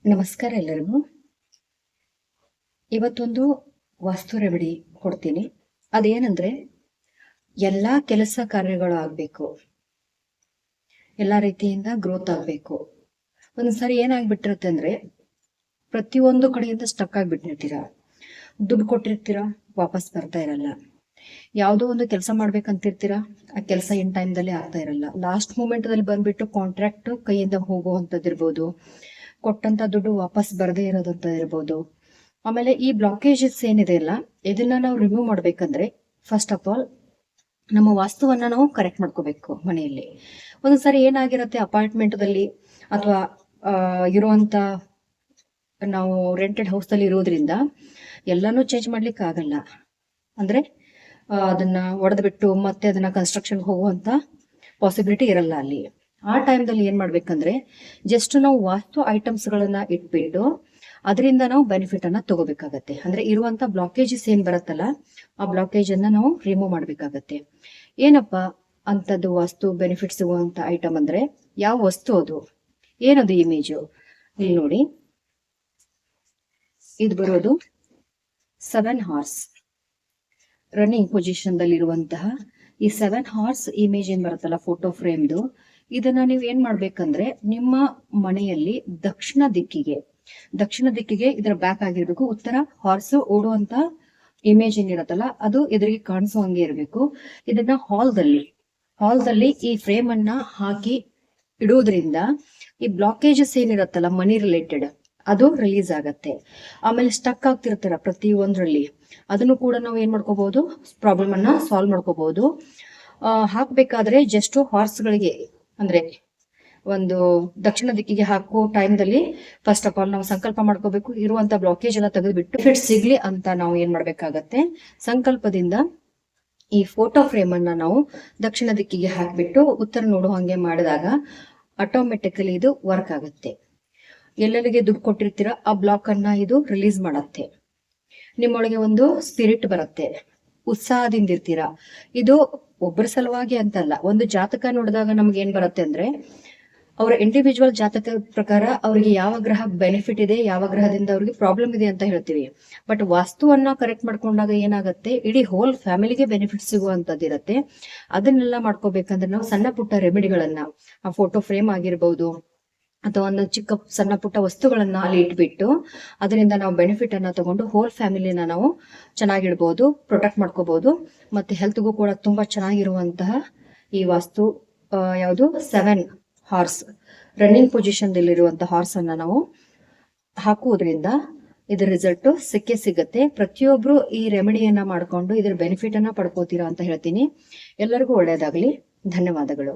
ನಮಸ್ಕಾರ ಎಲ್ಲರಿಗೂ. ಇವತ್ತೊಂದು ವಾಸ್ತು ರೆಮಿಡಿ ಕೊಡ್ತೀನಿ. ಅದೇನಂದ್ರೆ ಎಲ್ಲಾ ಕೆಲಸ ಕಾರ್ಯಗಳು ಆಗ್ಬೇಕು, ಎಲ್ಲಾ ರೀತಿಯಿಂದ ಗ್ರೋತ್ ಆಗ್ಬೇಕು. ಒಂದ್ಸರಿ ಏನಾಗ್ಬಿಟ್ಟಿರುತ್ತೆ ಅಂದ್ರೆ ಪ್ರತಿಯೊಂದು ಕಡೆಯಿಂದ ಸ್ಟಕ್ ಆಗ್ಬಿಟ್ಟಿರ್ತೀರ. ದುಡ್ಡು ಕೊಟ್ಟಿರ್ತೀರಾ, ವಾಪಸ್ ಬರ್ತಾ ಇರಲ್ಲ. ಯಾವುದೋ ಒಂದು ಕೆಲಸ ಮಾಡ್ಬೇಕಂತಿರ್ತೀರಾ, ಆ ಕೆಲಸ ಇನ್ ಟೈಮ್ದಲ್ಲಿ ಆಗ್ತಾ ಇರಲ್ಲ. ಲಾಸ್ಟ್ ಮೂಮೆಂಟ್ ದಲ್ಲಿ ಬಂದ್ಬಿಟ್ಟು ಕಾಂಟ್ರಾಕ್ಟ್ ಕೈಯಿಂದ ಹೋಗುವಂತದ್ದಿರ್ಬೋದು, ಕೊಟ್ಟಂತ ದುಡ್ಡು ವಾಪಸ್ ಬರದೇ ಇರೋದಂತ ಇರ್ಬೋದು. ಆಮೇಲೆ ಈ ಬ್ಲಾಕೇಜಸ್ ಏನಿದೆ ಅಲ್ಲ, ಇದನ್ನ ನಾವು ರಿಮೂವ್ ಮಾಡ್ಬೇಕಂದ್ರೆ ಫಸ್ಟ್ ಆಫ್ ಆಲ್ ನಮ್ಮ ವಾಸ್ತುವನ್ನ ನಾವು ಕರೆಕ್ಟ್ ಮಾಡ್ಕೋಬೇಕು. ಮನೆಯಲ್ಲಿ ಒಂದ್ಸರಿ ಏನಾಗಿರುತ್ತೆ, ಅಪಾರ್ಟ್ಮೆಂಟ್ದಲ್ಲಿ ಅಥವಾ ಇರುವಂತ ನಾವು ರೆಂಟೆಡ್ ಹೌಸ್ ಅಲ್ಲಿ ಇರೋದ್ರಿಂದ ಎಲ್ಲಾನು ಚೇಂಜ್ ಮಾಡ್ಲಿಕ್ಕೆ ಆಗಲ್ಲ. ಅಂದ್ರೆ ಅದನ್ನ ಒಡೆದ್ಬಿಟ್ಟು ಮತ್ತೆ ಅದನ್ನ ಕನ್ಸ್ಟ್ರಕ್ಷನ್ ಹೋಗುವಂತ ಪಾಸಿಬಿಲಿಟಿ ಇರಲ್ಲ ಅಲ್ಲಿ. ಆ ಟೈಮ್ದಲ್ಲಿ ಏನ್ ಮಾಡ್ಬೇಕಂದ್ರೆ ಜಸ್ಟ್ ನಾವು ವಾಸ್ತು ಐಟಮ್ಸ್ ಗಳನ್ನ ಇಟ್ಬಿಟ್ಟು ಅದರಿಂದ ನಾವು ಬೆನಿಫಿಟ್ ಅನ್ನ ತಗೋಬೇಕಾಗತ್ತೆ. ಅಂದ್ರೆ ಇರುವಂತ ಬ್ಲಾಕೇಜಸ್ ಏನ್ ಬರುತ್ತಲ್ಲ, ಆ ಬ್ಲಾಕೇಜ್ ಅನ್ನ ನಾವು ರಿಮೂವ್ ಮಾಡ್ಬೇಕಾಗತ್ತೆ. ಏನಪ್ಪಾ ಅಂತದ್ದು ವಾಸ್ತು ಬೆನಿಫಿಟ್ ಸಿಗುವಂತ ಐಟಮ್ ಅಂದ್ರೆ ಯಾವ ವಸ್ತು ಅದು, ಏನದು ಇಮೇಜು ಇಲ್ಲಿ ನೋಡಿ. ಇದು ಬರೋದು 7 ಹಾರ್ಸ್ ರನ್ನಿಂಗ್ ಪೊಸಿಷನ್ ದಲ್ಲಿ ಇರುವಂತಹ ಈ 7 ಹಾರ್ಸ್ ಇಮೇಜ್ ಏನ್ ಬರುತ್ತಲ್ಲ ಫೋಟೋ ಫ್ರೇಮ್ದು, ಇದನ್ನ ನೀವು ಏನ್ ಮಾಡ್ಬೇಕಂದ್ರೆ ನಿಮ್ಮ ಮನೆಯಲ್ಲಿ ದಕ್ಷಿಣ ದಿಕ್ಕಿಗೆ ಇದರ ಬ್ಯಾಕ್ ಆಗಿರ್ಬೇಕು. ಉತ್ತರ ಹಾರ್ಸ್ ಓಡುವಂತ ಇಮೇಜ್ ಏನಿರತ್ತಲ್ಲ ಅದು ಎದುರಿಗೆ ಕಾಣಿಸುವಂಗೆ ಇರಬೇಕು. ಇದನ್ನ ಹಾಲ್ದಲ್ಲಿ ಈ ಫ್ರೇಮ್ ಅನ್ನ ಹಾಕಿ ಇಡೋದ್ರಿಂದ ಈ ಬ್ಲಾಕೇಜಸ್ ಏನಿರತ್ತಲ್ಲ ಮನಿ ರಿಲೇಟೆಡ್ ಅದು ರಿಲೀಸ್ ಆಗತ್ತೆ. ಆಮೇಲೆ ಸ್ಟಕ್ ಆಗ್ತಿರ್ತಾರ ಪ್ರತಿ ಒಂದ್ರಲ್ಲಿ, ಅದನ್ನು ಕೂಡ ನಾವು ಏನ್ ಮಾಡ್ಕೋಬಹುದು, ಪ್ರಾಬ್ಲಮ್ ಅನ್ನ ಸಾಲ್ವ್ ಮಾಡ್ಕೋಬಹುದು. ಹಾಕ್ಬೇಕಾದ್ರೆ ಜಸ್ಟ್ ಹಾರ್ಸ್ ಗಳಿಗೆ ಅಂದ್ರೆ ಒಂದು ದಕ್ಷಿಣ ದಿಕ್ಕಿಗೆ ಹಾಕೋ ಟೈಮ್ದಲ್ಲಿ ಫಸ್ಟ್ ಆಫ್ ಆಲ್ ನಾವು ಸಂಕಲ್ಪ ಮಾಡ್ಕೋಬೇಕು, ಇರುವಂತ ಬ್ಲಾಕೇಜ್ ಎಲ್ಲ ತೆಗೆದುಬಿಟ್ಟು ಫಿಟ್ ಸಿಗ್ಲಿ ಅಂತ ನಾವು ಏನ್ ಮಾಡ್ಬೇಕಾಗತ್ತೆ, ಸಂಕಲ್ಪದಿಂದ ಈ ಫೋಟೋ ಫ್ರೇಮ್ ಅನ್ನ ನಾವು ದಕ್ಷಿಣ ದಿಕ್ಕಿಗೆ ಹಾಕ್ಬಿಟ್ಟು ಉತ್ತರ ನೋಡೋ ಹಂಗೆ ಮಾಡಿದಾಗ ಆಟೋಮೆಟಿಕಲಿ ಇದು ವರ್ಕ್ ಆಗುತ್ತೆ. ಎಲ್ಲರಿಗೆ ದುಡ್ಡು ಕೊಟ್ಟಿರ್ತೀರ, ಆ ಬ್ಲಾಕ್ ಅನ್ನ ಇದು ರಿಲೀಸ್ ಮಾಡತ್ತೆ. ನಿಮ್ಮೊಳಗೆ ಒಂದು ಸ್ಪಿರಿಟ್ ಬರುತ್ತೆ, ಉತ್ಸಾಹದಿಂದ ಇರ್ತೀರಾ. ಇದು ಒಬ್ಬರ ಸಲುವಾಗಿ ಅಂತಲ್ಲ, ಒಂದು ಜಾತಕ ನೋಡಿದಾಗ ನಮ್ಗೆ ಏನ್ ಬರುತ್ತೆ ಅಂದ್ರೆ ಅವರ ಇಂಡಿವಿಜುವಲ್ ಜಾತಕ ಪ್ರಕಾರ ಅವ್ರಿಗೆ ಯಾವ ಗ್ರಹ ಬೆನಿಫಿಟ್ ಇದೆ, ಯಾವ ಗ್ರಹದಿಂದ ಅವ್ರಿಗೆ ಪ್ರಾಬ್ಲಮ್ ಇದೆ ಅಂತ ಹೇಳ್ತೀವಿ. ಬಟ್ ವಾಸ್ತುವನ್ನ ಕರೆಕ್ಟ್ ಮಾಡ್ಕೊಂಡಾಗ ಏನಾಗುತ್ತೆ, ಇಡೀ ಹೋಲ್ ಫ್ಯಾಮಿಲಿಗೆ ಬೆನಿಫಿಟ್ ಸಿಗುವಂತದ್ದಿರತ್ತೆ. ಅದನ್ನೆಲ್ಲ ಮಾಡ್ಕೋಬೇಕಂದ್ರೆ ನಾವು ಸಣ್ಣ ಪುಟ್ಟ ರೆಮಿಡಿಗಳನ್ನ, ಆ ಫೋಟೋ ಫ್ರೇಮ್ ಆಗಿರ್ಬಹುದು ಅಥವಾ ಒಂದು ಚಿಕ್ಕ ಸಣ್ಣ ಪುಟ್ಟ ವಸ್ತುಗಳನ್ನ ಅಲ್ಲಿ ಇಟ್ಬಿಟ್ಟು ಅದರಿಂದ ನಾವು ಬೆನಿಫಿಟ್ ಅನ್ನ ತಗೊಂಡು ಹೋಲ್ ಫ್ಯಾಮಿಲಿನ ನಾವು ಚೆನ್ನಾಗಿಡ್ಬೋದು, ಪ್ರೊಟೆಕ್ಟ್ ಮಾಡ್ಕೋಬಹುದು. ಮತ್ತೆ ಹೆಲ್ತ್ಗೂ ಕೂಡ ತುಂಬಾ ಚೆನ್ನಾಗಿರುವಂತಹ ಈ ವಾಸ್ತು ಯಾವುದು 7 ಹಾರ್ಸ್ ರನ್ನಿಂಗ್ ಪೊಸಿಷನ್ ಇರುವಂತಹ ಹಾರ್ಸ್ ಅನ್ನ ನಾವು ಹಾಕುವುದರಿಂದ ಇದರ ರಿಸಲ್ಟ್ ಸಿಗತ್ತೆ. ಪ್ರತಿಯೊಬ್ರು ಈ ರೆಮಿಡಿಯನ್ನ ಮಾಡ್ಕೊಂಡು ಇದ್ರ ಬೆನಿಫಿಟ್ ಅನ್ನ ಪಡ್ಕೋತೀರಾ ಅಂತ ಹೇಳ್ತೀನಿ. ಎಲ್ಲರಿಗೂ ಒಳ್ಳೇದಾಗ್ಲಿ. ಧನ್ಯವಾದಗಳು.